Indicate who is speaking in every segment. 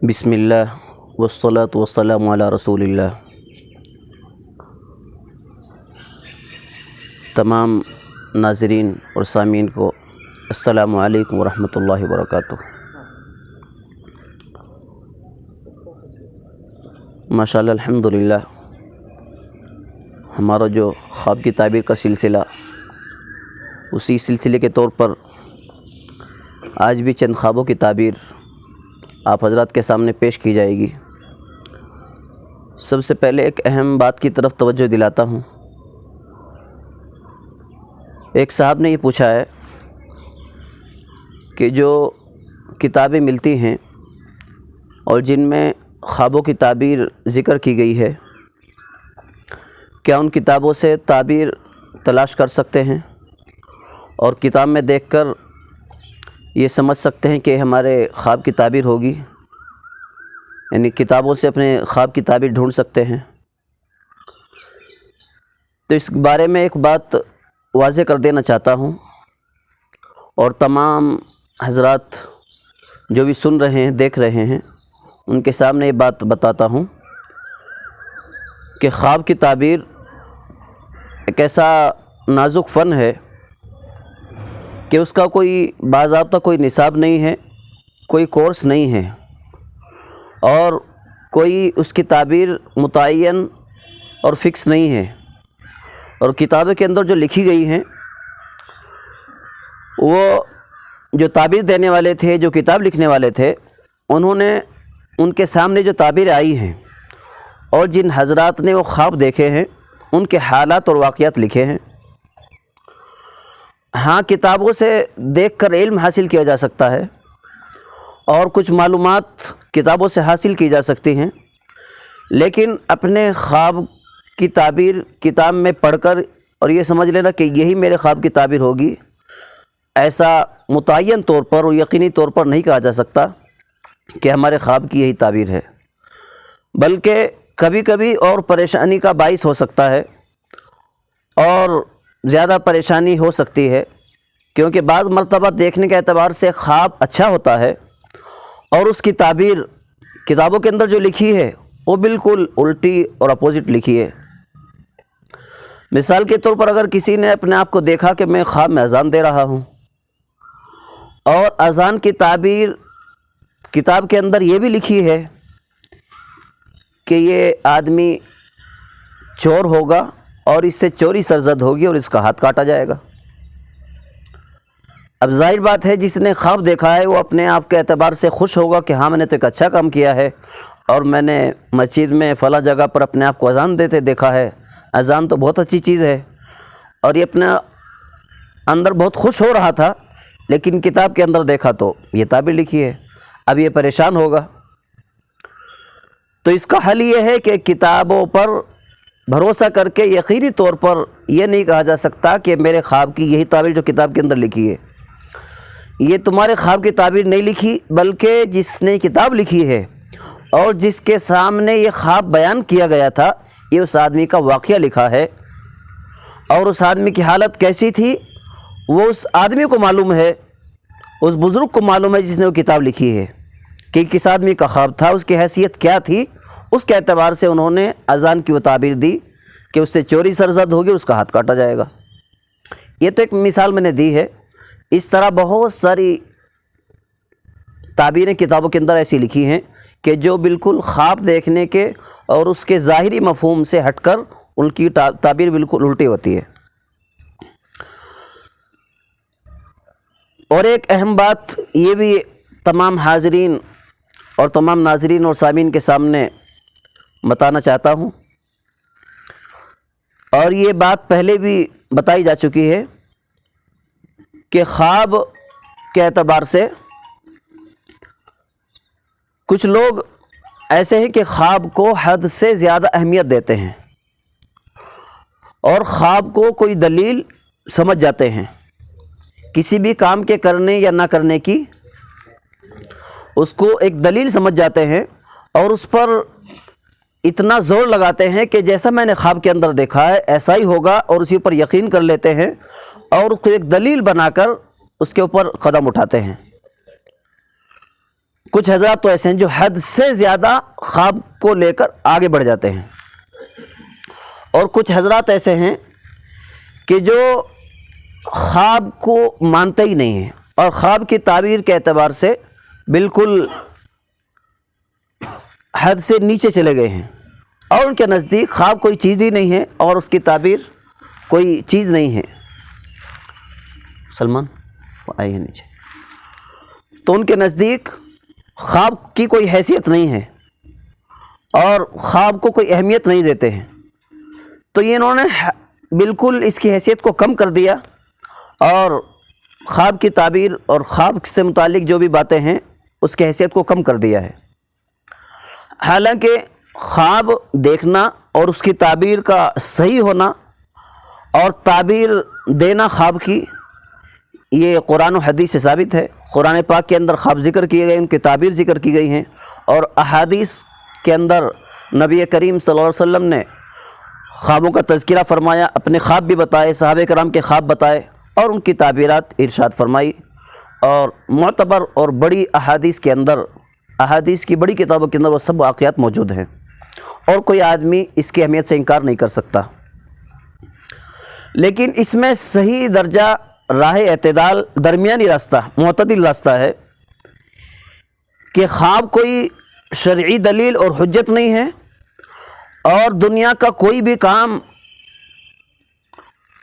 Speaker 1: بسم اللہ والصلاة والسلام علی رسول اللہ۔ تمام ناظرین اور سامعین کو السلام علیکم ورحمۃ اللہ وبرکاتہ۔ ماشاءاللہ الحمدللہ، ہمارا جو خواب کی تعبیر کا سلسلہ، اسی سلسلے کے طور پر آج بھی چند خوابوں کی تعبیر آپ حضرات کے سامنے پیش کی جائے گی۔ سب سے پہلے ایک اہم بات کی طرف توجہ دلاتا ہوں۔ ایک صاحب نے یہ پوچھا ہے کہ جو کتابیں ملتی ہیں اور جن میں خوابوں کی تعبیر ذکر کی گئی ہے، کیا ان کتابوں سے تعبیر تلاش کر سکتے ہیں اور کتاب میں دیکھ کر یہ سمجھ سکتے ہیں کہ ہمارے خواب کی تعبیر ہوگی؟ یعنی کتابوں سے اپنے خواب کی تعبیر ڈھونڈ سکتے ہیں؟ تو اس بارے میں ایک بات واضح کر دینا چاہتا ہوں، اور تمام حضرات جو بھی سن رہے ہیں، دیکھ رہے ہیں، ان کے سامنے یہ بات بتاتا ہوں کہ خواب کی تعبیر ایک ایسا نازک فن ہے کہ اس کا کوئی باضابطہ کوئی نصاب نہیں ہے، کوئی کورس نہیں ہے، اور کوئی اس کی تعبیر متعین اور فکس نہیں ہے۔ اور کتابوں کے اندر جو لکھی گئی ہیں، وہ جو تعبیر دینے والے تھے، جو کتاب لکھنے والے تھے، انہوں نے ان کے سامنے جو تعبیر آئی ہیں اور جن حضرات نے وہ خواب دیکھے ہیں، ان کے حالات اور واقعات لکھے ہیں۔ ہاں، کتابوں سے دیکھ کر علم حاصل کیا جا سکتا ہے اور کچھ معلومات کتابوں سے حاصل کی جا سکتی ہیں، لیکن اپنے خواب کی تعبیر کتاب میں پڑھ کر اور یہ سمجھ لینا کہ یہی میرے خواب کی تعبیر ہوگی، ایسا متعین طور پر اور یقینی طور پر نہیں کہا جا سکتا کہ ہمارے خواب کی یہی تعبیر ہے، بلکہ کبھی کبھی اور پریشانی کا باعث ہو سکتا ہے، اور زیادہ پریشانی ہو سکتی ہے، کیونکہ بعض مرتبہ دیکھنے کے اعتبار سے خواب اچھا ہوتا ہے اور اس کی تعبیر کتابوں کے اندر جو لکھی ہے وہ بالکل الٹی اور اپوزٹ لکھی ہے۔ مثال کے طور پر اگر کسی نے اپنے آپ کو دیکھا کہ میں خواب میں اذان دے رہا ہوں، اور اذان کی تعبیر کتاب کے اندر یہ بھی لکھی ہے کہ یہ آدمی چور ہوگا اور اس سے چوری سرزد ہوگی اور اس کا ہاتھ کاٹا جائے گا، اب ظاہر بات ہے جس نے خواب دیکھا ہے وہ اپنے آپ کے اعتبار سے خوش ہوگا کہ ہاں، میں نے تو ایک اچھا کام کیا ہے، اور میں نے مسجد میں فلاں جگہ پر اپنے آپ کو اذان دیتے دیکھا ہے۔ اذان تو بہت اچھی چیز ہے، اور یہ اپنے اندر بہت خوش ہو رہا تھا، لیکن کتاب کے اندر دیکھا تو یہ تعبیر لکھی ہے، اب یہ پریشان ہوگا۔ تو اس کا حل یہ ہے کہ کتابوں پر بھروسہ کر کے یقینی طور پر یہ نہیں کہا جا سکتا کہ میرے خواب کی یہی تعبیر جو کتاب کے اندر لکھی ہے۔ یہ تمہارے خواب کی تعبیر نہیں لکھی، بلکہ جس نے کتاب لکھی ہے اور جس کے سامنے یہ خواب بیان کیا گیا تھا، یہ اس آدمی کا واقعہ لکھا ہے، اور اس آدمی کی حالت کیسی تھی وہ اس آدمی کو معلوم ہے، اس بزرگ کو معلوم ہے جس نے وہ کتاب لکھی ہے کہ کس آدمی کا خواب تھا، اس کی حیثیت کیا تھی۔ اس کے اعتبار سے انہوں نے اذان کی وہ تعبیر دی کہ اس سے چوری سرزد ہوگی، اس کا ہاتھ کاٹا جائے گا۔ یہ تو ایک مثال میں نے دی ہے، اس طرح بہت ساری تعبیریں کتابوں کے اندر ایسی لکھی ہیں کہ جو بالکل خواب دیکھنے کے اور اس کے ظاہری مفہوم سے ہٹ کر ان کی تعبیر بالکل الٹی ہوتی ہے۔ اور ایک اہم بات یہ بھی تمام حاضرین اور تمام ناظرین اور سامعین کے سامنے بتانا چاہتا ہوں، اور یہ بات پہلے بھی بتائی جا چکی ہے کہ خواب کے اعتبار سے کچھ لوگ ایسے ہیں کہ خواب کو حد سے زیادہ اہمیت دیتے ہیں اور خواب کو کوئی دلیل سمجھ جاتے ہیں، کسی بھی کام کے کرنے یا نہ کرنے کی اس کو ایک دلیل سمجھ جاتے ہیں، اور اس پر اتنا زور لگاتے ہیں کہ جیسا میں نے خواب کے اندر دیکھا ہے ایسا ہی ہوگا، اور اسی پر یقین کر لیتے ہیں اور اس کو ایک دلیل بنا کر اس کے اوپر قدم اٹھاتے ہیں۔ کچھ حضرات تو ایسے ہیں جو حد سے زیادہ خواب کو لے کر آگے بڑھ جاتے ہیں، اور کچھ حضرات ایسے ہیں کہ جو خواب کو مانتے ہی نہیں ہیں اور خواب کی تعبیر کے اعتبار سے بالکل حد سے نیچے چلے گئے ہیں، اور ان کے نزدیک خواب کوئی چیز ہی نہیں ہے اور اس کی تعبیر کوئی چیز نہیں ہے۔ سلمان آئے ہیں نیچے۔ تو ان کے نزدیک خواب کی کوئی حیثیت نہیں ہے اور خواب کو کوئی اہمیت نہیں دیتے ہیں، تو یہ انہوں نے بالکل اس کی حیثیت کو کم کر دیا اور خواب کی تعبیر اور خواب سے متعلق جو بھی باتیں ہیں اس کی حیثیت کو کم کر دیا ہے۔ حالانکہ خواب دیکھنا اور اس کی تعبیر کا صحیح ہونا اور تعبیر دینا خواب کی، یہ قرآن و حدیث سے ثابت ہے۔ قرآن پاک کے اندر خواب ذکر کیے گئے، ان کی تعبیر ذکر کی گئی ہیں، اور احادیث کے اندر نبی کریم صلی اللہ علیہ وسلم نے خوابوں کا تذکرہ فرمایا، اپنے خواب بھی بتائے، صحابہ کرام کے خواب بتائے اور ان کی تعبیرات ارشاد فرمائی، اور معتبر اور بڑی احادیث کے اندر، احادیث کی بڑی کتابوں کے اندر وہ سب واقعات موجود ہیں، اور کوئی آدمی اس کی اہمیت سے انکار نہیں کر سکتا۔ لیکن اس میں صحیح درجہ، راہ اعتدال، درمیانی راستہ، معتدل راستہ ہے کہ خواب کوئی شرعی دلیل اور حجت نہیں ہے، اور دنیا کا کوئی بھی کام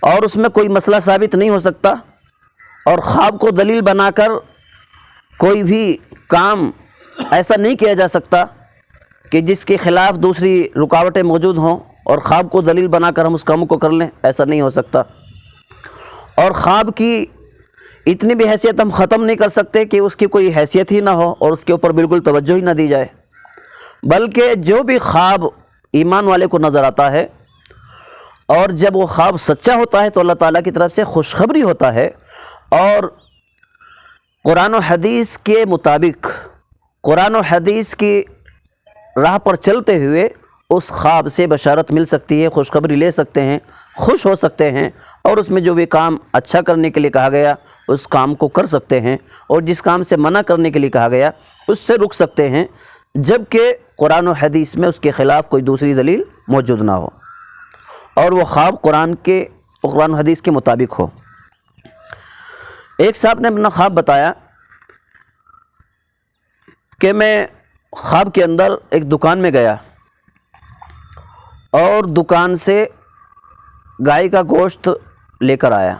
Speaker 1: اور اس میں کوئی مسئلہ ثابت نہیں ہو سکتا، اور خواب کو دلیل بنا کر کوئی بھی کام ایسا نہیں کیا جا سکتا کہ جس کے خلاف دوسری رکاوٹیں موجود ہوں اور خواب کو دلیل بنا کر ہم اس کام کو کر لیں، ایسا نہیں ہو سکتا۔ اور خواب کی اتنی بھی حیثیت ہم ختم نہیں کر سکتے کہ اس کی کوئی حیثیت ہی نہ ہو اور اس کے اوپر بالکل توجہ ہی نہ دی جائے، بلکہ جو بھی خواب ایمان والے کو نظر آتا ہے اور جب وہ خواب سچا ہوتا ہے تو اللہ تعالیٰ کی طرف سے خوشخبری ہوتا ہے، اور قرآن و حدیث کے مطابق، قرآن و حدیث کی راہ پر چلتے ہوئے اس خواب سے بشارت مل سکتی ہے، خوشخبری لے سکتے ہیں، خوش ہو سکتے ہیں، اور اس میں جو بھی کام اچھا کرنے کے لیے کہا گیا اس کام کو کر سکتے ہیں، اور جس کام سے منع کرنے کے لیے کہا گیا اس سے رک سکتے ہیں، جبکہ قرآن و حدیث میں اس کے خلاف کوئی دوسری دلیل موجود نہ ہو اور وہ خواب قرآن و حدیث کے مطابق ہو۔ ایک صاحب نے اپنا خواب بتایا کہ میں خواب کے اندر ایک دکان میں گیا اور دکان سے گائے کا گوشت لے کر آیا،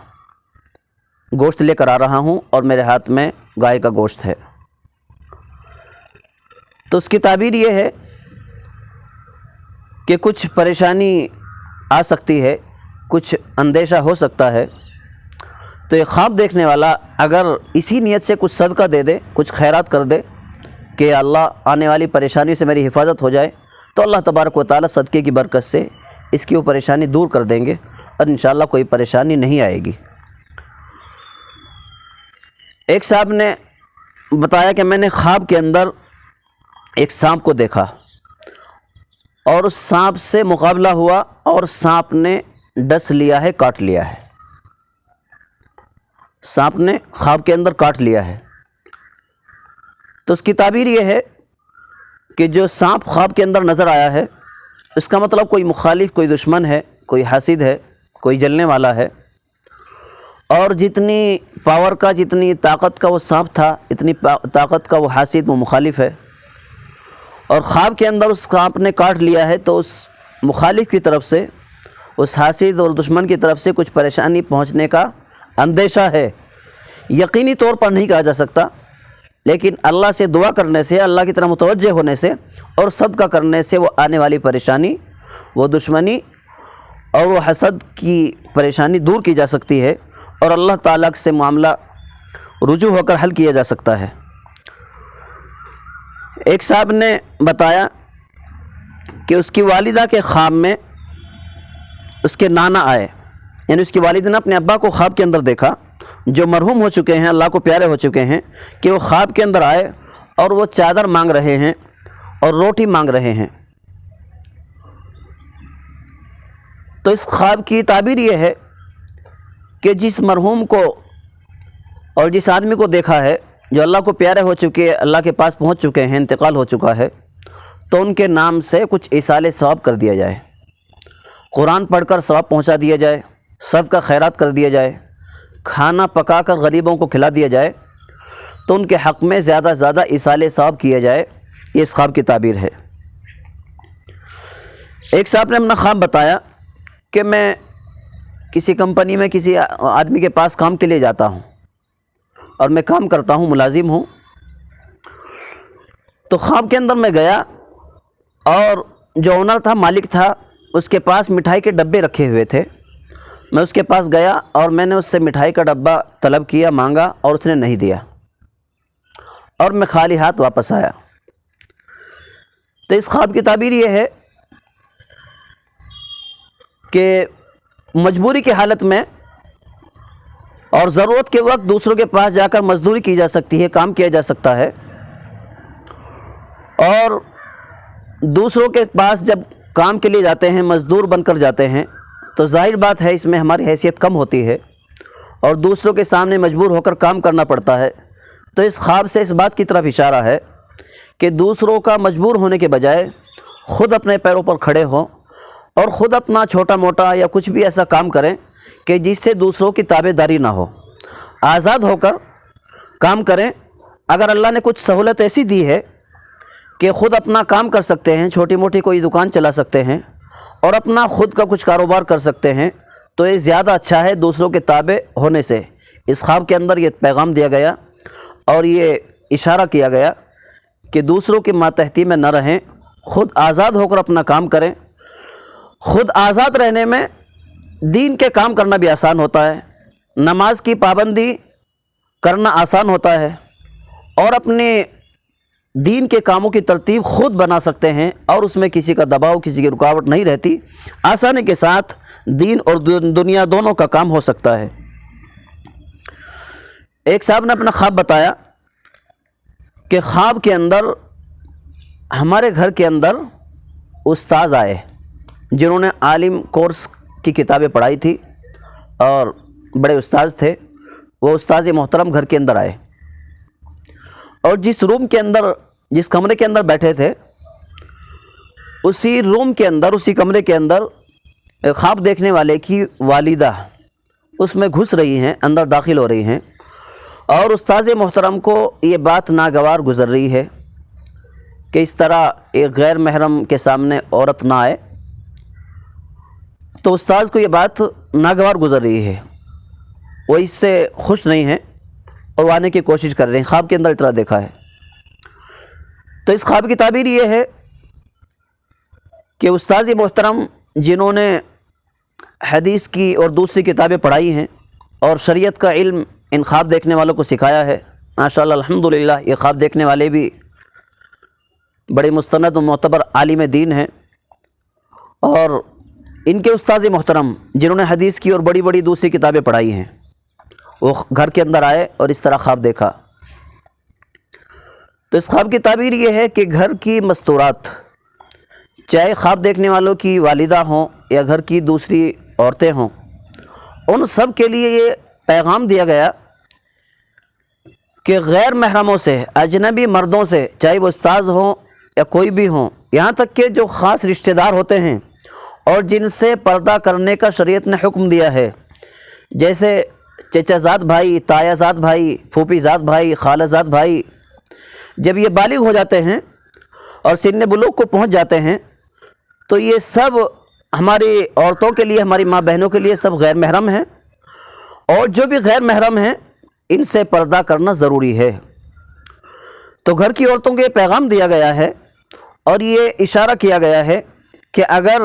Speaker 1: گوشت لے کر آ رہا ہوں اور میرے ہاتھ میں گائے کا گوشت ہے۔ تو اس کی تعبیر یہ ہے کہ کچھ پریشانی آ سکتی ہے، کچھ اندیشہ ہو سکتا ہے، تو یہ خواب دیکھنے والا اگر اسی نیت سے کچھ صدقہ دے دے، کچھ خیرات کر دے کہ اللہ آنے والی پریشانی سے میری حفاظت ہو جائے، تو اللہ تبارک و تعالیٰ صدقے کی برکت سے اس کی وہ پریشانی دور کر دیں گے اور انشاءاللہ کوئی پریشانی نہیں آئے گی۔ ایک صاحب نے بتایا کہ میں نے خواب کے اندر ایک سانپ کو دیکھا اور اس سانپ سے مقابلہ ہوا اور سانپ نے ڈس لیا ہے، کاٹ لیا ہے، سانپ نے خواب کے اندر کاٹ لیا ہے۔ تو اس کی تعبیر یہ ہے کہ جو سانپ خواب کے اندر نظر آیا ہے اس کا مطلب کوئی مخالف، کوئی دشمن ہے، کوئی حاسد ہے، کوئی جلنے والا ہے، اور جتنی پاور کا، جتنی طاقت کا وہ سانپ تھا، اتنی طاقت کا وہ حاسد، وہ مخالف ہے، اور خواب کے اندر اس سانپ نے کاٹ لیا ہے، تو اس مخالف کی طرف سے، اس حاسد اور دشمن کی طرف سے کچھ پریشانی پہنچنے کا اندیشہ ہے۔ یقینی طور پر نہیں کہا جا سکتا، لیکن اللہ سے دعا کرنے سے، اللہ کی طرف متوجہ ہونے سے اور صدقہ کرنے سے وہ آنے والی پریشانی، وہ دشمنی اور وہ حسد کی پریشانی دور کی جا سکتی ہے، اور اللہ تعالیٰ سے معاملہ رجوع ہو کر حل کیا جا سکتا ہے۔ ایک صاحب نے بتایا کہ اس کی والدہ کے خواب میں اس کے نانا آئے، یعنی اس کی والدہ نے اپنے ابا کو خواب کے اندر دیکھا جو مرحوم ہو چکے ہیں، اللہ کو پیارے ہو چکے ہیں، کہ وہ خواب کے اندر آئے اور وہ چادر مانگ رہے ہیں اور روٹی مانگ رہے ہیں۔ تو اس خواب کی تعبیر یہ ہے کہ جس مرحوم کو اور جس آدمی کو دیکھا ہے جو اللہ کو پیارے ہو چکے، اللہ کے پاس پہنچ چکے ہیں، انتقال ہو چکا ہے، تو ان کے نام سے کچھ ایصال ثواب کر دیا جائے، قرآن پڑھ کر ثواب پہنچا دیا جائے، صدقہ خیرات کر دیا جائے، کھانا پکا کر غریبوں کو کھلا دیا جائے، تو ان کے حق میں زیادہ سے زیادہ ایصال ثواب کیا جائے۔ یہ اس خواب کی تعبیر ہے۔ ایک صاحب نے اپنا خواب بتایا کہ میں کسی کمپنی میں کسی آدمی کے پاس کام کے لیے جاتا ہوں اور میں کام کرتا ہوں، ملازم ہوں۔ تو خواب کے اندر میں گیا اور جو اونر تھا، مالک تھا، اس کے پاس مٹھائی کے ڈبے رکھے ہوئے تھے۔ میں اس کے پاس گیا اور میں نے اس سے مٹھائی کا ڈبہ طلب کیا، مانگا، اور اس نے نہیں دیا، اور میں خالی ہاتھ واپس آیا۔ تو اس خواب کی تعبیر یہ ہے کہ مجبوری کی حالت میں اور ضرورت کے وقت دوسروں کے پاس جا کر مزدوری کی جا سکتی ہے، کام کیا جا سکتا ہے، اور دوسروں کے پاس جب کام کے لیے جاتے ہیں، مزدور بن کر جاتے ہیں، تو ظاہر بات ہے اس میں ہماری حیثیت کم ہوتی ہے اور دوسروں کے سامنے مجبور ہو کر کام کرنا پڑتا ہے۔ تو اس خواب سے اس بات کی طرف اشارہ ہے کہ دوسروں کا مجبور ہونے کے بجائے خود اپنے پیروں پر کھڑے ہوں اور خود اپنا چھوٹا موٹا یا کچھ بھی ایسا کام کریں کہ جس سے دوسروں کی تابع داری نہ ہو، آزاد ہو کر کام کریں۔ اگر اللہ نے کچھ سہولت ایسی دی ہے کہ خود اپنا کام کر سکتے ہیں، چھوٹی موٹی کوئی دکان چلا سکتے ہیں اور اپنا خود کا کچھ کاروبار کر سکتے ہیں، تو یہ زیادہ اچھا ہے دوسروں کے تابع ہونے سے۔ اس خواب کے اندر یہ پیغام دیا گیا اور یہ اشارہ کیا گیا کہ دوسروں کی ماتحتی میں نہ رہیں، خود آزاد ہو کر اپنا کام کریں۔ خود آزاد رہنے میں دین کے کام کرنا بھی آسان ہوتا ہے، نماز کی پابندی کرنا آسان ہوتا ہے، اور اپنے دین کے کاموں کی ترتیب خود بنا سکتے ہیں اور اس میں کسی کا دباؤ، کسی کی رکاوٹ نہیں رہتی۔ آسانی کے ساتھ دین اور دنیا دونوں کا کام ہو سکتا ہے۔ ایک صاحب نے اپنا خواب بتایا کہ خواب کے اندر ہمارے گھر کے اندر استاذ آئے جنہوں نے عالم کورس کی کتابیں پڑھائی تھی اور بڑے استاذ تھے۔ وہ استاذ محترم گھر کے اندر آئے اور جس روم کے اندر، جس کمرے کے اندر بیٹھے تھے، اسی روم کے اندر، اسی کمرے کے اندر خواب دیکھنے والے کی والدہ اس میں گھس رہی ہیں، اندر داخل ہو رہی ہیں، اور استاذ محترم کو یہ بات ناگوار گزر رہی ہے کہ اس طرح ایک غیر محرم کے سامنے عورت نہ آئے۔ تو استاذ کو یہ بات ناگوار گزر رہی ہے، وہ اس سے خوش نہیں ہیں اور وہ آنے کی کوشش کر رہے ہیں۔ خواب کے اندر اتنا دیکھا ہے۔ تو اس خواب کی تعبیر یہ ہے کہ استاذ محترم جنہوں نے حدیث کی اور دوسری کتابیں پڑھائی ہیں اور شریعت کا علم ان خواب دیکھنے والوں کو سکھایا ہے، ماشاءاللہ الحمدللہ یہ خواب دیکھنے والے بھی بڑے مستند و معتبر عالم دین ہیں، اور ان کے استاذ محترم جنہوں نے حدیث کی اور بڑی بڑی دوسری کتابیں پڑھائی ہیں، وہ گھر کے اندر آئے اور اس طرح خواب دیکھا۔ تو اس خواب کی تعبیر یہ ہے کہ گھر کی مستورات، چاہے خواب دیکھنے والوں کی والدہ ہوں یا گھر کی دوسری عورتیں ہوں، ان سب کے لیے یہ پیغام دیا گیا کہ غیر محرموں سے، اجنبی مردوں سے، چاہے وہ استاذ ہوں یا کوئی بھی ہوں، یہاں تک کہ جو خاص رشتہ دار ہوتے ہیں اور جن سے پردہ کرنے کا شریعت نے حکم دیا ہے، جیسے چچا زاد بھائی، تایا زاد بھائی، پھوپھی زاد بھائی، خالہ زاد بھائی، جب یہ بالغ ہو جاتے ہیں اور سن بلوغ کو پہنچ جاتے ہیں، تو یہ سب ہماری عورتوں کے لیے، ہماری ماں بہنوں کے لیے سب غیر محرم ہیں، اور جو بھی غیر محرم ہیں ان سے پردہ کرنا ضروری ہے۔ تو گھر کی عورتوں کو یہ پیغام دیا گیا ہے اور یہ اشارہ کیا گیا ہے کہ اگر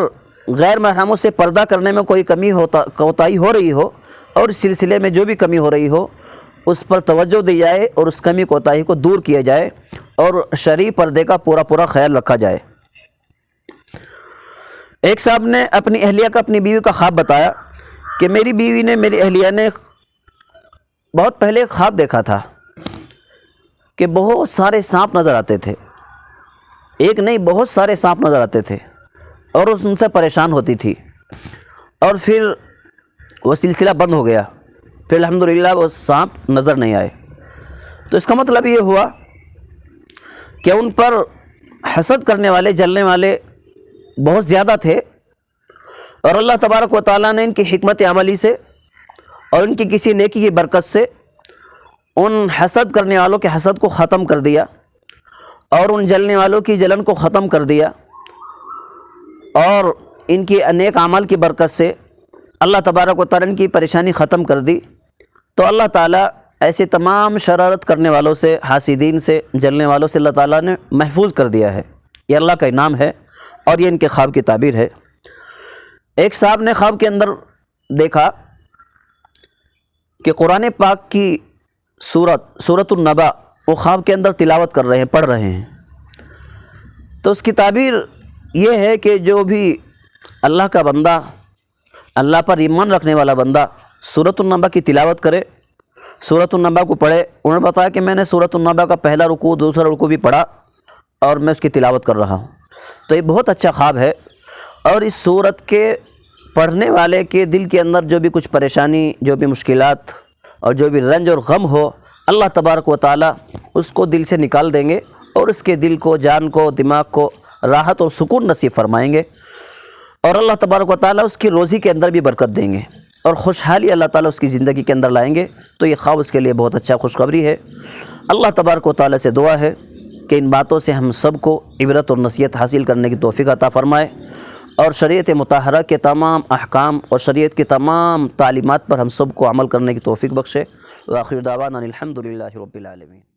Speaker 1: غیر محرموں سے پردہ کرنے میں کوئی کمی کوتاہی ہو رہی ہو، اور اس سلسلے میں جو بھی کمی ہو رہی ہو اس پر توجہ دی جائے اور اس کمی کوتاہی کو دور کیا جائے اور شرعی پردے کا پورا خیال رکھا جائے۔ ایک صاحب نے اپنی اہلیہ کا، اپنی بیوی کا خواب بتایا کہ میری بیوی نے، میری اہلیہ نے بہت پہلے خواب دیکھا تھا کہ بہت سارے سانپ نظر آتے تھے، ایک نہیں بہت سارے سانپ نظر آتے تھے، اور ان سے پریشان ہوتی تھی، اور پھر وہ سلسلہ بند ہو گیا، پھر الحمدللہ وہ سانپ نظر نہیں آئے۔ تو اس کا مطلب یہ ہوا کہ ان پر حسد کرنے والے، جلنے والے بہت زیادہ تھے، اور اللہ تبارک و تعالیٰ نے ان کی حکمت عملی سے اور ان کی کسی نیکی کی برکت سے ان حسد کرنے والوں کے حسد کو ختم کر دیا، اور ان جلنے والوں کی جلن کو ختم کر دیا، اور ان کی نیک اعمال کی برکت سے اللہ تبارک و تعالیٰ کی پریشانی ختم کر دی۔ تو اللہ تعالیٰ ایسے تمام شرارت کرنے والوں سے، حاسدین سے، جلنے والوں سے اللہ تعالیٰ نے محفوظ کر دیا ہے۔ یہ اللہ کا انعام ہے، اور یہ ان کے خواب کی تعبیر ہے۔ ایک صاحب نے خواب کے اندر دیکھا کہ قرآن پاک کی سورۃ النبا وہ خواب کے اندر تلاوت کر رہے ہیں، پڑھ رہے ہیں۔ تو اس کی تعبیر یہ ہے کہ جو بھی اللہ کا بندہ، اللہ پر ایمان رکھنے والا بندہ سورۃ النبا کی تلاوت کرے، سورۃ النبا کو پڑھے۔ انہوں نے بتایا کہ میں نے سورۃ النبا کا پہلا رکوع، دوسرا رکوع بھی پڑھا، اور میں اس کی تلاوت کر رہا ہوں۔ تو یہ بہت اچھا خواب ہے، اور اس سورت کے پڑھنے والے کے دل کے اندر جو بھی کچھ پریشانی، جو بھی مشکلات اور جو بھی رنج اور غم ہو، اللہ تبارک و تعالیٰ اس کو دل سے نکال دیں گے، اور اس کے دل کو، جان کو، دماغ کو راحت اور سکون نصیب فرمائیں گے، اور اللہ تبارک و تعالیٰ اس کی روزی کے اندر بھی برکت دیں گے، اور خوشحالی اللہ تعالیٰ اس کی زندگی کے اندر لائیں گے۔ تو یہ خواب اس کے لیے بہت اچھا خوشخبری ہے۔ اللہ تبارک و تعالیٰ سے دعا ہے کہ ان باتوں سے ہم سب کو عبرت اور نصیحت حاصل کرنے کی توفیق عطا فرمائے، اور شریعت مطہرہ کے تمام احکام اور شریعت کی تمام تعلیمات پر ہم سب کو عمل کرنے کی توفیق بخشے۔ وآخر دعوانا الحمد للہ رب العالمین۔